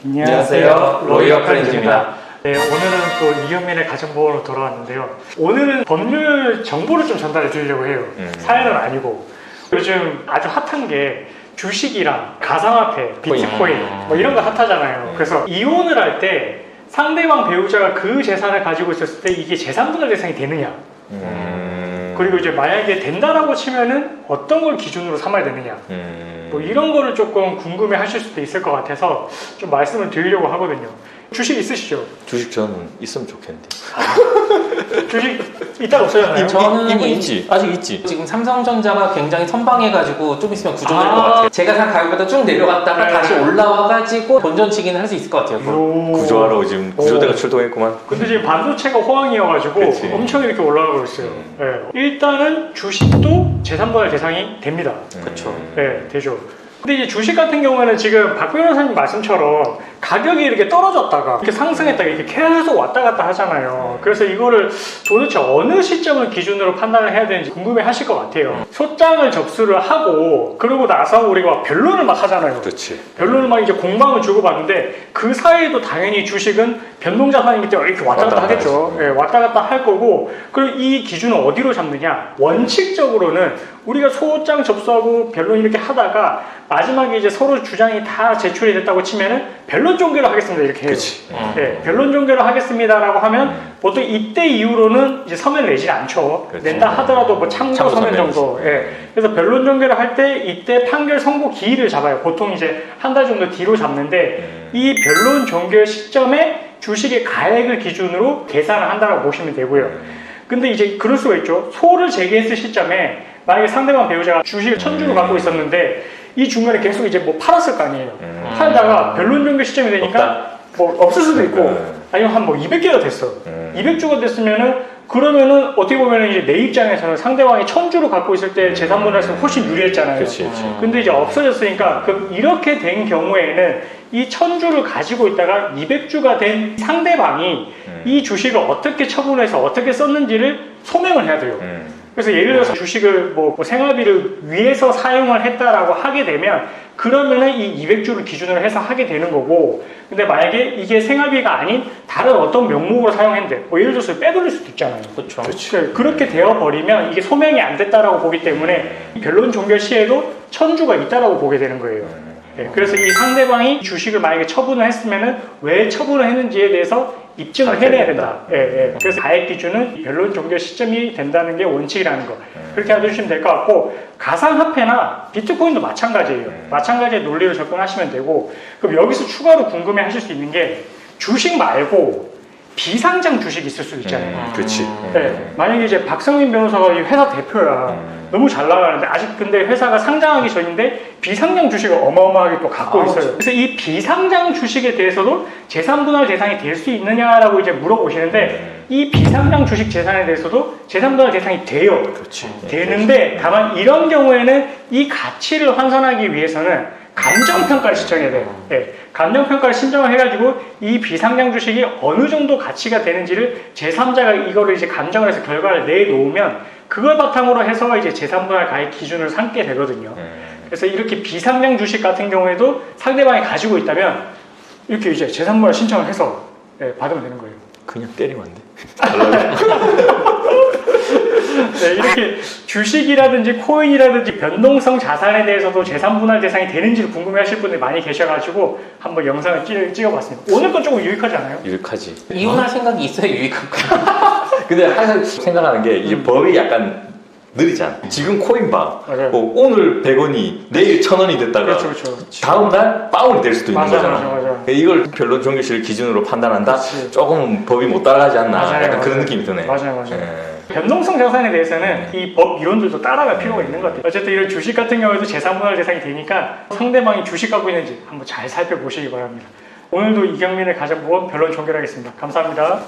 안녕하세요. 로이어 프렌즈입니다. 네, 오늘은 또 이경민의 가정보험으로 돌아왔는데요. 오늘은 법률 정보를 좀 전달해 드리려고 해요. 사연은 아니고. 요즘 아주 핫한 게 주식이랑 가상화폐, 비트코인 뭐 이런 거 핫하잖아요. 그래서 이혼을 할 때 상대방 배우자가 그 재산을 가지고 있었을 때 이게 재산분할 대상이 되느냐, 그리고 이제 만약에 된다라고 치면은 어떤 걸 기준으로 삼아야 되느냐, 뭐 이런 거를 조금 궁금해 하실 수도 있을 것 같아서 좀 말씀을 드리려고 하거든요. 주식 있으시죠? 주식 저는 있으면 좋겠는데. 주식 있다 없어요? 저는 있지. 아직 있지. 지금 삼성전자가 굉장히 선방해가지고 좀 있으면 구조될 것 같아요. 제가 산 가격보다 쭉 내려갔다가 네. 다시 올라와가지고 본전치기는 할 수 있을 것 같아요. 구조하러 지금 구조대가 출동했구만. 근데 지금 반도체가 호황이어가지고 그치. 엄청 이렇게 올라가고 있어요. 네. 일단은 주식도 재산분할 대상이 됩니다. 그렇죠. 네, 되죠. 근데 이제 주식 같은 경우에는 지금 박 변호사님 말씀처럼 가격이 이렇게 떨어졌다가 이렇게 상승했다가 이렇게 계속 왔다 갔다 하잖아요. 그래서 이거를 도대체 어느 시점을 기준으로 판단을 해야 되는지 궁금해 하실 것 같아요. 소장을 접수를 하고 그러고 나서 우리가 변론을 막 하잖아요. 그렇지. 변론을 막 이제 공방을 주고받는데 그 사이에도 당연히 주식은 변동자산이기 때문에 이렇게 왔다 갔다 하겠죠. 예, 왔다 갔다 할 거고, 그리고 이 기준을 어디로 잡느냐? 원칙적으로는 우리가 소장 접수하고 변론 이렇게 하다가 마지막에 이제 서로 주장이 다 제출이 됐다고 치면은 변론 종결을 하겠습니다 이렇게 해요. 그치. 예, 변론 종결을 하겠습니다라고 하면 보통 이때 이후로는 이제 서면을 내지 않죠. 그치. 낸다 하더라도 뭐 참고 서면 정도. 예. 그래서 변론 종결을 할 때 이때 판결 선고 기일을 잡아요. 보통 이제 한 달 정도 뒤로 잡는데 이 변론 종결 시점에 주식의 가액을 기준으로 계산을 한다고 보시면 되고요. 근데 이제 그럴 수가 있죠. 소를 제기했을 시점에 만약에 상대방 배우자가 주식을 1000주를 갖고 있었는데 이 중간에 계속 이제 뭐 팔았을 거 아니에요. 팔다가 변론 종결 시점이 되니까 뭐 없을 수도 있고 아니면 한 뭐 200개가 됐어. 200주가 됐으면은 그러면은 어떻게 보면은 이제 내 입장에서는 상대방이 1000주를 갖고 있을 때 재산분할에서 훨씬 유리했잖아요. 그치. 근데 이제 없어졌으니까 이렇게 된 경우에는 이 1000주를 가지고 있다가 200주가 된 상대방이 이 주식을 어떻게 처분해서 어떻게 썼는지를 소명을 해야 돼요. 그래서 예를 들어서 주식을 뭐 생활비를 위해서 사용을 했다라고 하게 되면 그러면은 이 200주를 기준으로 해서 하게 되는 거고, 근데 만약에 이게 생활비가 아닌 다른 어떤 명목으로 사용했는데 뭐 예를 들어서 빼돌릴 수도 있잖아요. 그렇죠. 그렇게 되어 버리면 이게 소명이 안 됐다라고 보기 때문에 변론 종결 시에도 1000주가 있다라고 보게 되는 거예요. 예, 그래서 이 상대방이 주식을 만약에 처분을 했으면은 왜 처분을 했는지에 대해서 입증을 해내야 된다. 예. 그래서 가액 기준은 변론 종결 시점이 된다는 게 원칙이라는 거. 그렇게 해주시면 될 것 같고, 가상화폐나 비트코인도 마찬가지예요. 마찬가지의 논리로 접근하시면 되고, 그럼 여기서 추가로 궁금해 하실 수 있는 게 주식 말고 비상장 주식이 있을 수 있잖아요. 그렇지. 네, 만약에 이제 박성민 변호사가 이 회사 대표야. 너무 잘 나가는데 아직 근데 회사가 상장하기 전인데 비상장 주식을 어마어마하게 또 갖고 있어요. 그래서 이 비상장 주식에 대해서도 재산분할 대상이 될 수 있느냐라고 이제 물어보시는데 이 비상장 주식 재산에 대해서도 재산분할 대상이 돼요. 그렇지. 되는데 다만 이런 경우에는 이 가치를 환산하기 위해서는 감정평가를 신청해야 돼요. 네, 감정평가를 신청을 해가지고 이 비상장 주식이 어느 정도 가치가 되는지를 제3자가 이거를 이제 감정을 해서 결과를 내놓으면 그걸 바탕으로 해서 이제 재산분할 가액 기준을 삼게 되거든요. 그래서 이렇게 비상장 주식 같은 경우에도 상대방이 가지고 있다면 이렇게 이제 재산분할 신청을 해서 받으면 되는 거예요. 그냥 때리면 안 돼. 네, 이렇게 주식이라든지 코인이라든지 변동성 자산에 대해서도 재산분할 대상이 되는지를 궁금해하실 분들이 많이 계셔가지고 한번 영상을 찍어봤습니다. 오늘 건 조금 유익하지 않아요? 유익하지. 이혼할 생각이 있어야 유익한 거야. 근데 항상 생각하는 게 이게 법이 약간 느리잖아. 지금 코인 봐. 맞아요. 뭐 오늘 100원이 내일 1000원이 됐다가 그렇죠. 다음 날 빵원이 될 수도 있는 거잖아. 맞아. 이걸 변론 종결시를 기준으로 판단한다? 그치. 조금 법이 못 따라가지 않나. 맞아요. 약간 그런 느낌이 드네. 맞아요. 예. 변동성 자산에 대해서는 이 법 이론들도 따라갈 필요가 있는 것 같아요. 어쨌든 이런 주식 같은 경우에도 재산분할 대상이 되니까 상대방이 주식 갖고 있는지 한번 잘 살펴보시기 바랍니다. 오늘도 이경민의 가정보험 변론 종결하겠습니다. 감사합니다.